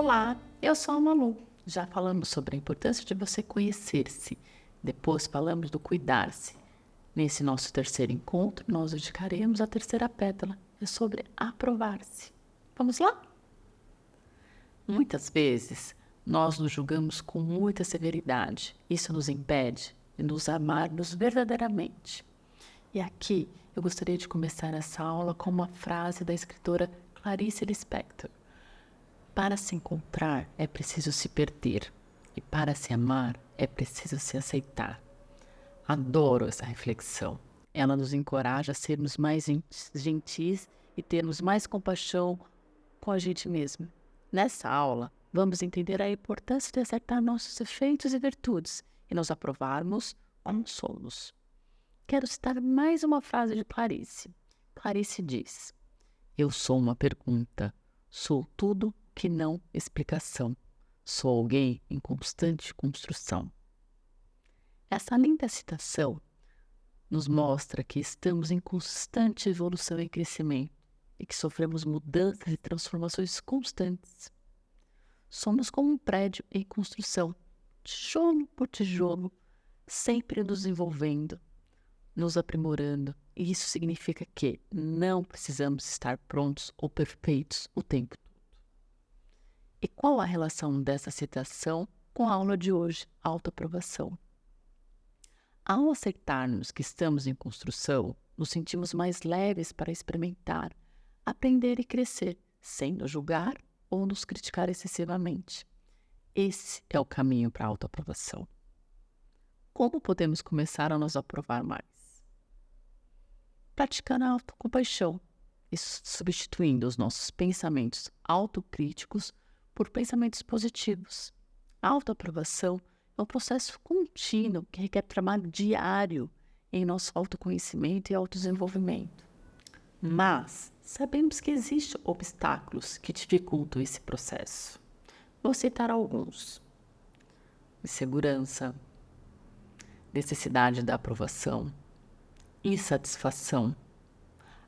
Olá, eu sou a Malu. Já falamos sobre a importância de você conhecer-se. Depois falamos do cuidar-se. Nesse nosso terceiro encontro, nós dedicaremos a terceira pétala. É sobre aprovar-se. Vamos lá? Muitas vezes, nós nos julgamos com muita severidade. Isso nos impede de nos amarmos verdadeiramente. E aqui, eu gostaria de começar essa aula com uma frase da escritora Clarice Lispector. Para se encontrar é preciso se perder, e para se amar é preciso se aceitar. Adoro essa reflexão. Ela nos encoraja a sermos mais gentis e termos mais compaixão com a gente mesmo. Nessa aula, vamos entender a importância de acertar nossos defeitos e virtudes e nos aprovarmos como somos. Quero citar mais uma frase de Clarice. Clarice diz: eu sou uma pergunta, sou tudo que não explicação. Sou alguém em constante construção. Essa linda citação nos mostra que estamos em constante evolução e crescimento e que sofremos mudanças e transformações constantes. Somos como um prédio em construção, tijolo por tijolo, sempre nos envolvendo, nos aprimorando. E isso significa que não precisamos estar prontos ou perfeitos o tempo todo. E qual a relação dessa citação com a aula de hoje, autoaprovação? Ao aceitarmos que estamos em construção, nos sentimos mais leves para experimentar, aprender e crescer, sem nos julgar ou nos criticar excessivamente. Esse é o caminho para a autoaprovação. Como podemos começar a nos aprovar mais? Praticando a autocompaixão e substituindo os nossos pensamentos autocríticos por pensamentos positivos. A autoaprovação é um processo contínuo que requer trabalho diário em nosso autoconhecimento e autodesenvolvimento. Mas sabemos que existem obstáculos que dificultam esse processo. Vou citar alguns: insegurança, necessidade da aprovação, insatisfação,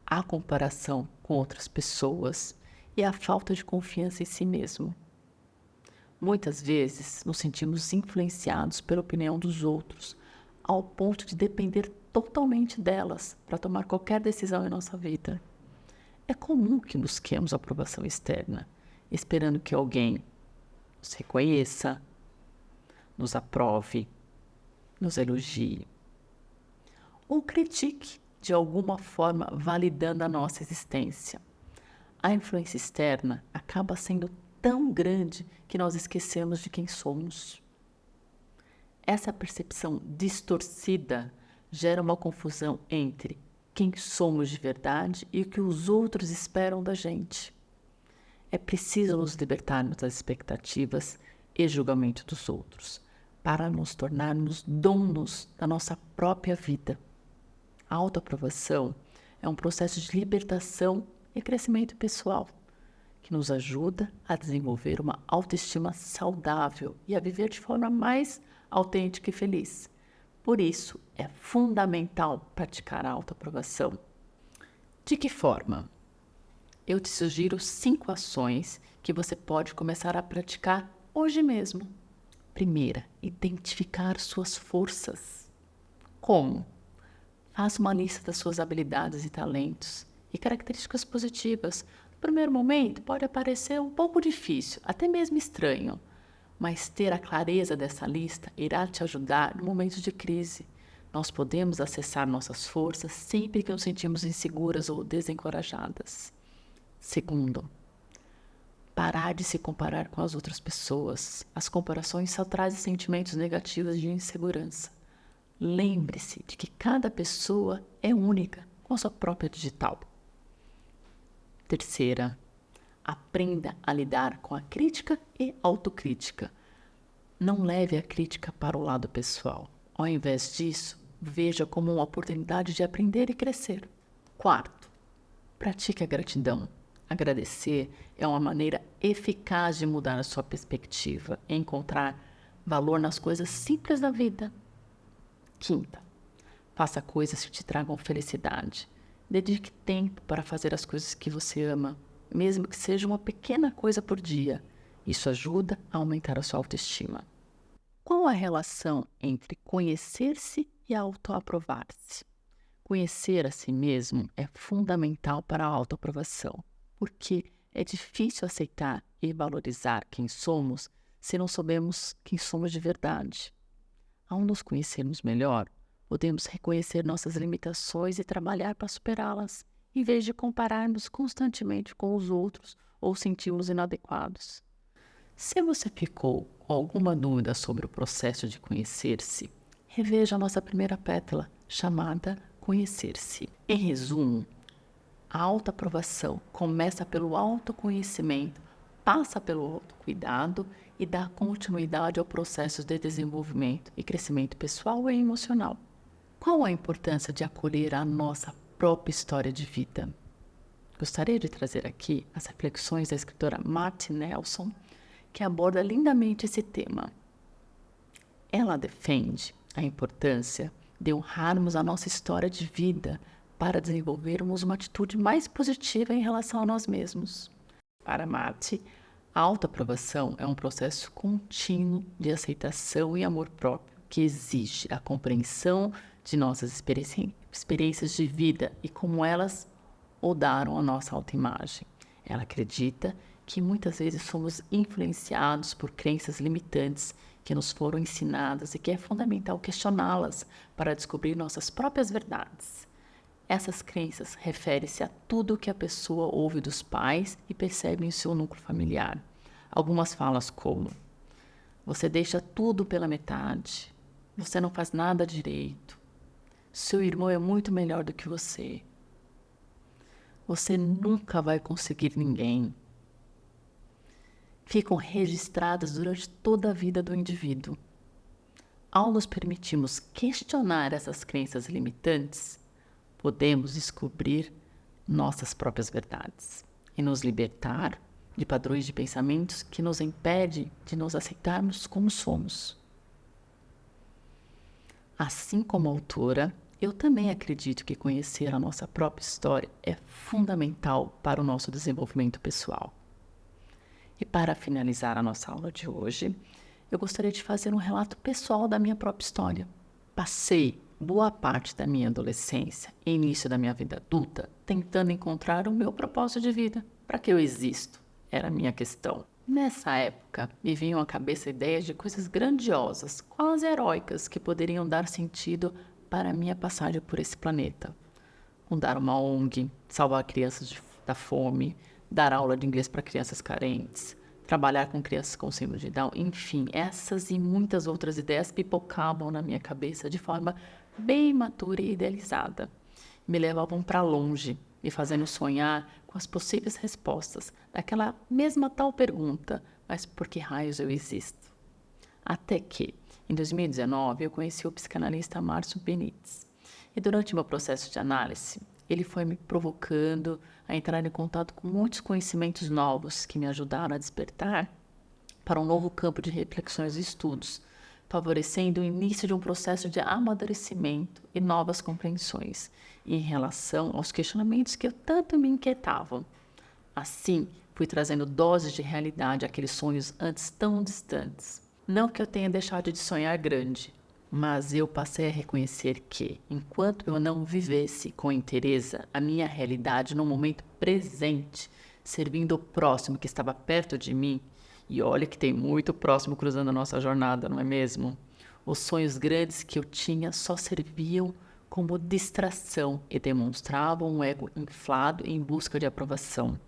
a comparação com outras pessoas e a falta de confiança em si mesmo. Muitas vezes nos sentimos influenciados pela opinião dos outros, ao ponto de depender totalmente delas para tomar qualquer decisão em nossa vida. É comum que busquemos aprovação externa, esperando que alguém nos reconheça, nos aprove, nos elogie ou critique de alguma forma, validando a nossa existência. A influência externa acaba sendo tão grande que nós esquecemos de quem somos. Essa percepção distorcida gera uma confusão entre quem somos de verdade e o que os outros esperam da gente. É preciso nos libertarmos das expectativas e julgamento dos outros, para nos tornarmos donos da nossa própria vida. A autoaprovação é um processo de libertação e crescimento pessoal, que nos ajuda a desenvolver uma autoestima saudável e a viver de forma mais autêntica e feliz. Por isso, é fundamental praticar a autoaprovação. De que forma? Eu te sugiro 5 ações que você pode começar a praticar hoje mesmo. Primeira, identificar suas forças. Como? Faça uma lista das suas habilidades e talentos e características positivas. No primeiro momento, pode parecer um pouco difícil, até mesmo estranho, mas ter a clareza dessa lista irá te ajudar no momento de crise. Nós podemos acessar nossas forças sempre que nos sentimos inseguras ou desencorajadas. Segundo, parar de se comparar com as outras pessoas. As comparações só trazem sentimentos negativos de insegurança. Lembre-se de que cada pessoa é única, com a sua própria digital. Terceira, aprenda a lidar com a crítica e autocrítica. Não leve a crítica para o lado pessoal. Ao invés disso, veja como uma oportunidade de aprender e crescer. Quarto, pratique a gratidão. Agradecer é uma maneira eficaz de mudar a sua perspectiva e encontrar valor nas coisas simples da vida. Quinta, faça coisas que te tragam felicidade. Dedique tempo para fazer as coisas que você ama, mesmo que seja uma pequena coisa por dia. Isso ajuda a aumentar a sua autoestima. Qual a relação entre conhecer-se e autoaprovar-se? Conhecer a si mesmo é fundamental para a autoaprovação, porque é difícil aceitar e valorizar quem somos se não soubermos quem somos de verdade. Ao nos conhecermos melhor, podemos reconhecer nossas limitações e trabalhar para superá-las, em vez de compararmos constantemente com os outros ou sentirmos inadequados. Se você ficou com alguma dúvida sobre o processo de conhecer-se, reveja a nossa primeira pétala, chamada Conhecer-se. Em resumo, a autoaprovação começa pelo autoconhecimento, passa pelo autocuidado e dá continuidade ao processo de desenvolvimento e crescimento pessoal e emocional. Qual a importância de acolher a nossa própria história de vida? Gostaria de trazer aqui as reflexões da escritora Marti Nelson, que aborda lindamente esse tema. Ela defende a importância de honrarmos a nossa história de vida para desenvolvermos uma atitude mais positiva em relação a nós mesmos. Para Marti, a autoaprovação é um processo contínuo de aceitação e amor próprio que exige a compreensão de nossas experiências de vida e como elas moldaram a nossa autoimagem. Ela acredita que muitas vezes somos influenciados por crenças limitantes que nos foram ensinadas e que é fundamental questioná-las para descobrir nossas próprias verdades. Essas crenças referem-se a tudo o que a pessoa ouve dos pais e percebe em seu núcleo familiar. Algumas falas como: você deixa tudo pela metade, você não faz nada direito, seu irmão é muito melhor do que você nunca vai conseguir ninguém. Ficam registradas durante toda a vida do indivíduo. Ao nos permitirmos questionar essas crenças limitantes, podemos descobrir nossas próprias verdades e nos libertar de padrões de pensamentos que nos impedem de nos aceitarmos como somos. Assim como a autora, eu também acredito que conhecer a nossa própria história é fundamental para o nosso desenvolvimento pessoal. E para finalizar a nossa aula de hoje, eu gostaria de fazer um relato pessoal da minha própria história. Passei boa parte da minha adolescência e início da minha vida adulta tentando encontrar o meu propósito de vida. Para que eu existo? Era a minha questão. Nessa época, me vinham à cabeça ideias de coisas grandiosas, quase heróicas, que poderiam dar sentido para a minha passagem por esse planeta. Fundar uma ONG, salvar crianças da fome, dar aula de inglês para crianças carentes, trabalhar com crianças com síndrome de Down, enfim, essas e muitas outras ideias pipocavam na minha cabeça de forma bem matura e idealizada. Me levavam para longe, me fazendo sonhar com as possíveis respostas daquela mesma tal pergunta: mas por que raios eu existo? Até que, em 2019, eu conheci o psicanalista Márcio Benítez. E durante meu processo de análise, ele foi me provocando a entrar em contato com muitos conhecimentos novos que me ajudaram a despertar para um novo campo de reflexões e estudos, favorecendo o início de um processo de amadurecimento e novas compreensões em relação aos questionamentos que eu tanto me inquietavam. Assim, fui trazendo doses de realidade àqueles sonhos antes tão distantes. Não que eu tenha deixado de sonhar grande, mas eu passei a reconhecer que, enquanto eu não vivesse com inteireza a minha realidade no momento presente, servindo o próximo que estava perto de mim, e olha que tem muito próximo cruzando a nossa jornada, não é mesmo? Os sonhos grandes que eu tinha só serviam como distração e demonstravam um ego inflado em busca de aprovação,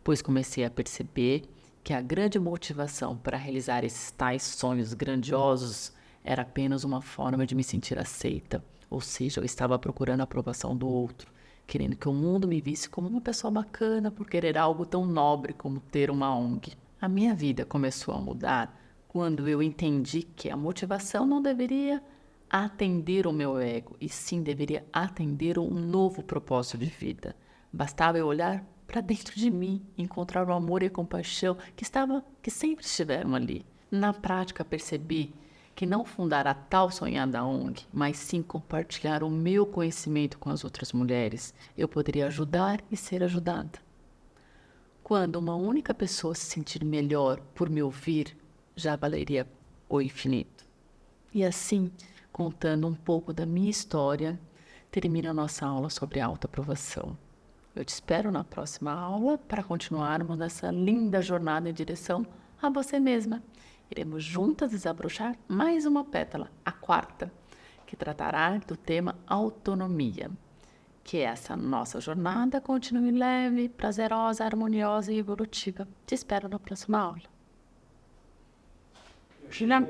pois comecei a perceber que a grande motivação para realizar esses tais sonhos grandiosos era apenas uma forma de me sentir aceita, ou seja, eu estava procurando a aprovação do outro, querendo que o mundo me visse como uma pessoa bacana por querer algo tão nobre como ter uma ONG. A minha vida começou a mudar quando eu entendi que a motivação não deveria atender o meu ego, e sim deveria atender um novo propósito de vida. Bastava eu olhar para dentro de mim, encontrar o amor e a compaixão que sempre estiveram ali. Na prática, percebi que não fundar a tal sonhada ONG, mas sim compartilhar o meu conhecimento com as outras mulheres, eu poderia ajudar e ser ajudada. quando uma única pessoa se sentir melhor por me ouvir, já valeria o infinito. E assim, contando um pouco da minha história, termina a nossa aula sobre autoaprovação. Eu te espero na próxima aula para continuarmos nessa linda jornada em direção a você mesma. Iremos juntas desabrochar mais uma pétala, a quarta, que tratará do tema autonomia. Que essa nossa jornada continue leve, prazerosa, harmoniosa e evolutiva. Te espero na próxima aula. Juliana,